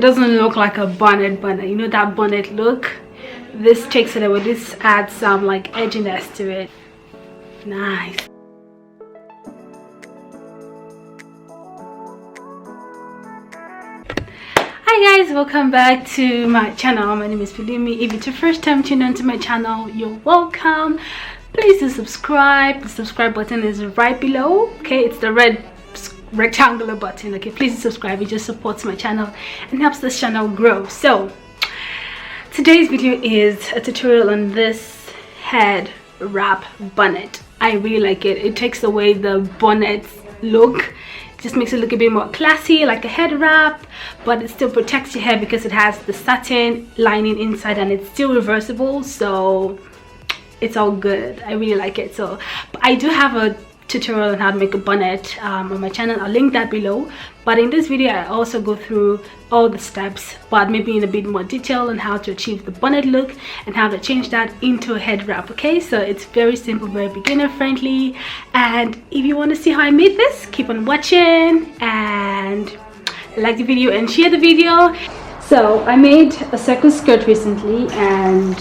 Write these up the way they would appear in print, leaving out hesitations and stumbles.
Doesn't look like a bonnet, you know that bonnet look. This takes it away. This adds some like edginess to it. Nice. Hi guys, welcome back to my channel. My name is Filumi. If it's your first time tuning into my channel, you're welcome. Please do subscribe. The subscribe button is right below. Okay, it's the red rectangular button. Okay, please subscribe. It just supports my channel and helps this channel grow. So today's video is a tutorial on this head wrap bonnet. I really like it. It takes away the bonnet look. It just makes it look a bit more classy, like a head wrap, but it still protects your hair because it has the satin lining inside and it's still reversible, so it's all good. I really like it. So but I do have a tutorial on how to make a bonnet on my channel. I'll link that below, but in this video I also go through all the steps, but maybe in a bit more detail on how to achieve the bonnet look and how to change that into a head wrap. Okay, so it's very simple, very beginner friendly, and if you want to see how I made this, keep on watching and like the video and share the video. So I made a circle skirt recently and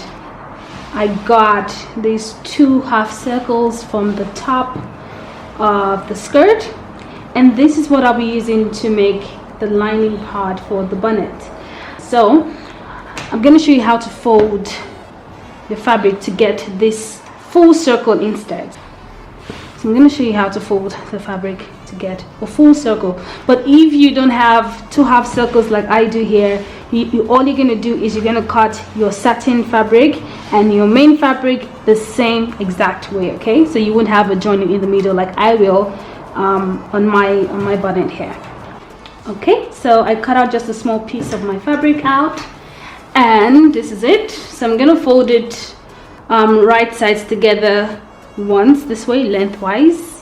I got these two half circles from the top of the skirt, and this is what I'll be using to make the lining part for the bonnet. So I'm going to show you how to fold the fabric to get this full circle instead. So I'm going to show you how to fold the fabric to get a full circle. But if you don't have two half circles like I do here, all you're going to do is you're going to cut your satin fabric and your main fabric the same exact way. Okay, so you won't have a joining in the middle like I will on my bonnet here. Okay, so I cut out just a small piece of my fabric out, and this is it. So I'm going to fold it right sides together once, this way, lengthwise.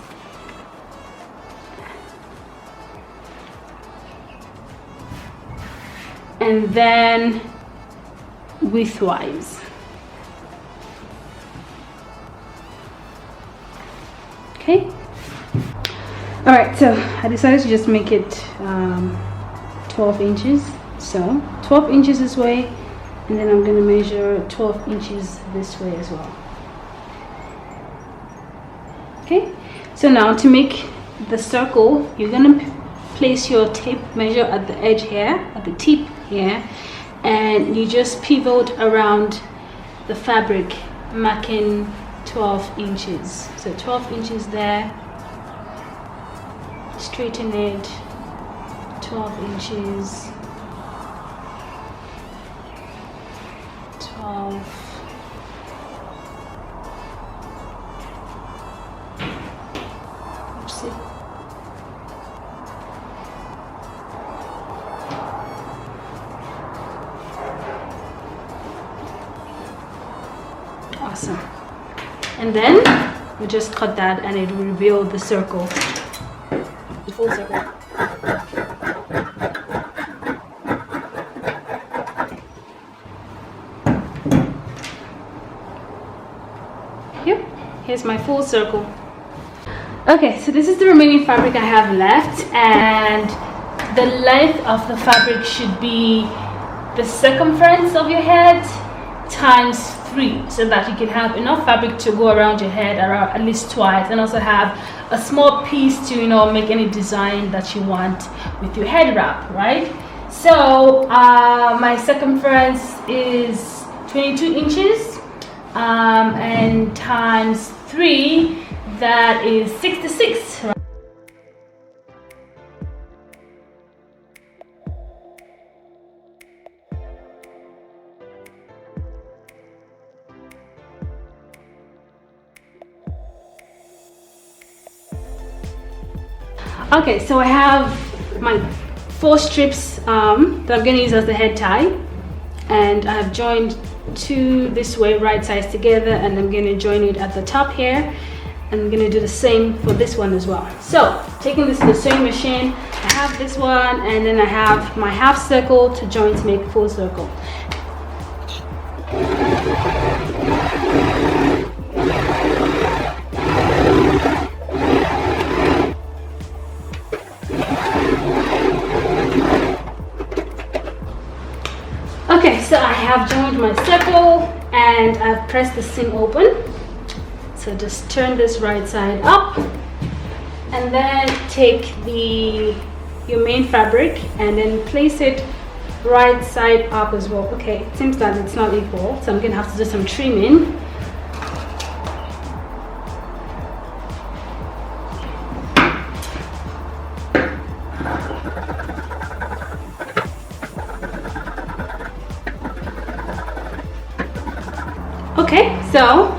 And then widthwise. Okay. All right, so I decided to just make it 12 inches. So 12 inches this way, and then I'm going to measure 12 inches this way as well. Okay, so now to make the circle, you're going to place your tape measure at the edge here, at the tip here, and you just pivot around the fabric, marking 12 inches. So 12 inches there, straighten it, 12 inches, 12. Let's see. Awesome. And then we just cut that and it will reveal the circle, the full circle. Here's my full circle. Okay, so this is the remaining fabric I have left, and the length of the fabric should be the circumference of your head times 3, so that you can have enough fabric to go around your head around at least twice, and also have a small piece to, you know, make any design that you want with your head wrap, right? So my circumference is 22 inches and times 3, that is 66. Okay, so I have my 4 strips that I'm going to use as the head tie, and I have joined 2 this way, right sides together, and I'm going to join it at the top here, and I'm going to do the same for this one as well. So taking this to the sewing machine, I have this one, and then I have my half circle to join to make a full circle. so I have joined my circle and I've pressed the seam open. So just turn this right side up and then take your main fabric and then place it right side up as well. Okay, it seems that it's not equal, so I'm gonna have to do some trimming. Okay, so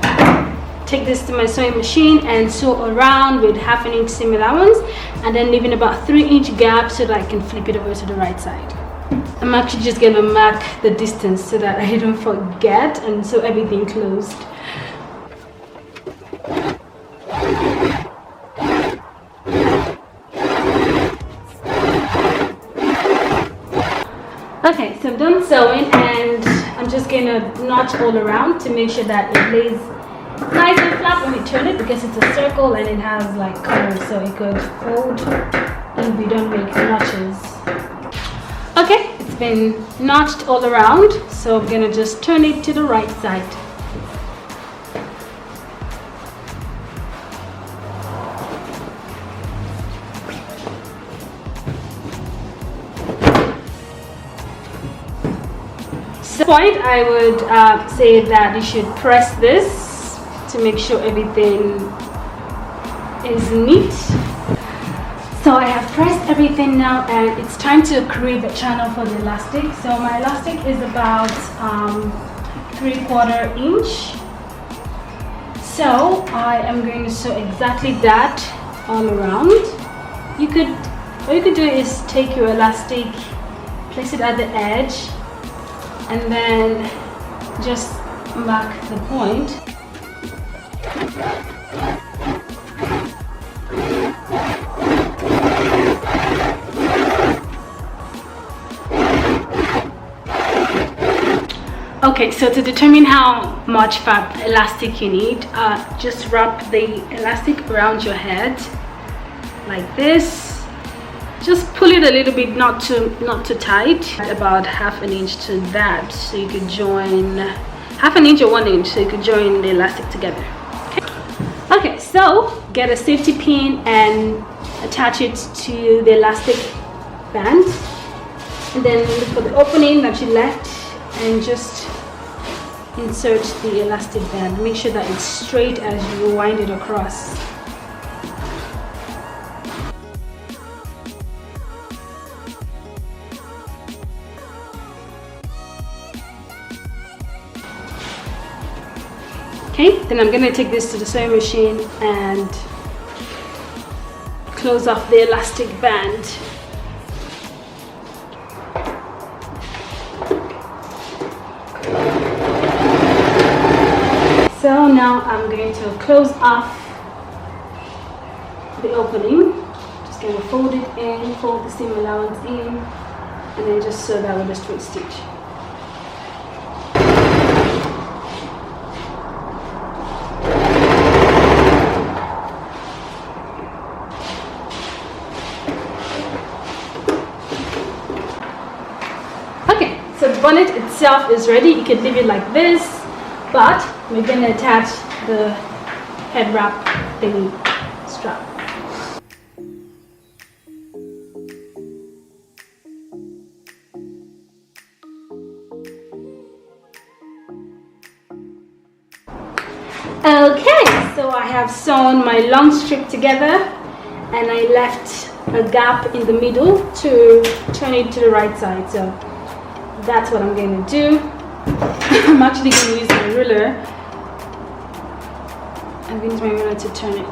take this to my sewing machine and sew around with 1/2 inch seam allowance and then leaving about 3-inch gap so that I can flip it over to the right side. I'm actually just gonna mark the distance so that I don't forget and sew everything closed. Okay, so I'm done sewing and I'm just gonna notch all around to make sure that it lays nice and flat when we turn it, because it's a circle and it has like colors, so it could hold if we don't make notches. Okay, it's been notched all around, so I'm gonna just turn it to the right side. At this point, I would say that you should press this to make sure everything is neat. So I have pressed everything now and it's time to create the channel for the elastic. So my elastic is about 3/4 inch. So I am going to sew exactly that all around. What you could do is take your elastic, place it at the edge, and then just mark the point. Okay, so to determine how much elastic you need, just wrap the elastic around your head like this. Just pull it a little bit, not too tight, about 1/2 inch to that, so you could join 1/2 inch or 1 inch, so you could join the elastic together. Okay, so get a safety pin and attach it to the elastic band, and then look for the opening that you left and just insert the elastic band. Make sure that it's straight as you wind it across. Okay, then I'm going to take this to the sewing machine and close off the elastic band. So now I'm going to close off the opening. Just going to fold it in, fold the seam allowance in, and then just sew that with a straight stitch. So the bonnet itself is ready. You can leave it like this, but we're going to attach the head wrap thingy strap. Okay, so I have sewn my long strip together and I left a gap in the middle to turn it to the right side. So that's what I'm going to do. I'm actually going to use my ruler. I'm going to use my ruler to turn it.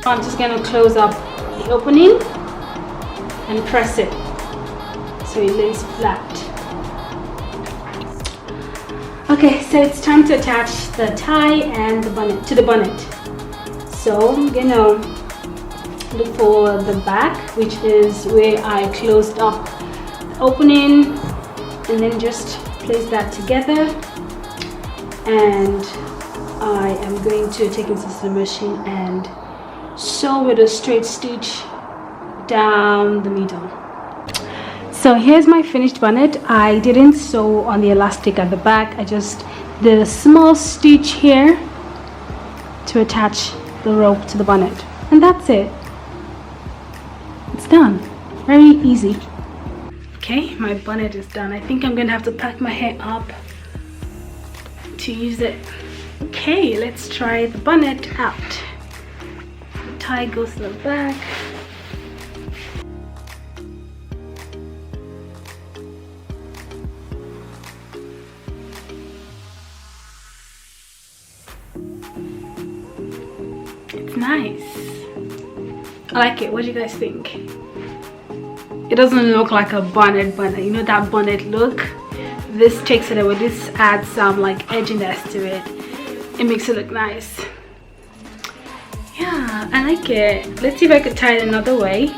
I'm just going to close up the opening and press it so it lays flat. Okay, so it's time to attach the tie and the bonnet to the bonnet. So I'm gonna look for the back, which is where I closed up the opening, and then just place that together and I am going to take it to the machine and sew with a straight stitch down the middle. So here's my finished bonnet. I didn't sew on the elastic at the back. I just did a small stitch here to attach the rope to the bonnet, and that's it. It's done. Very easy. Okay, my bonnet is done. I think I'm gonna have to pack my hair up to use it. Okay, let's try the bonnet out. The tie goes to the back. It's nice. I like it. What do you guys think? It doesn't look like a bonnet, you know that bonnet look? This takes it away. This adds some like edginess to it. It makes it look nice. Yeah, I like it. Let's see if I could tie it another way.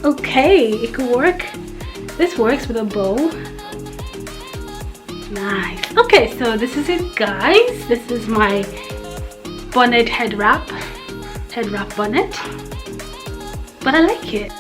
Okay, it could work. This works with a bow. Nice. Okay, so this is it, guys. This is my bonnet head wrap bonnet, but I like it.